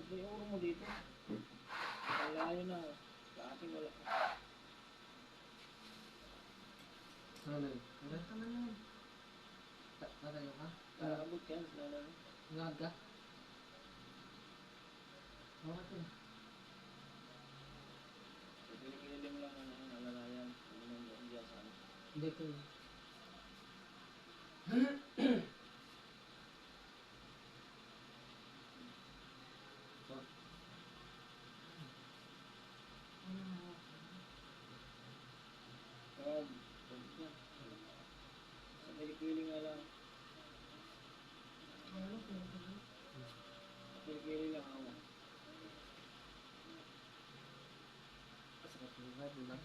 May uro mo dito. Malayo na. Sa akin wala pa. Ano yun? Ano? Tama na yun. Tatayo ka? Kaabot yan. Lala. Ngagad ka? Bakit yun? Kinikilim lang ang alalayan. Ano nang doon dyan sa ano. Hindi ko yun. So, Ano na ako? Pagod yan. Sa kilikili nga lang. Ano ko yun? Kilikili lang ako. masakit yung nga, di ba?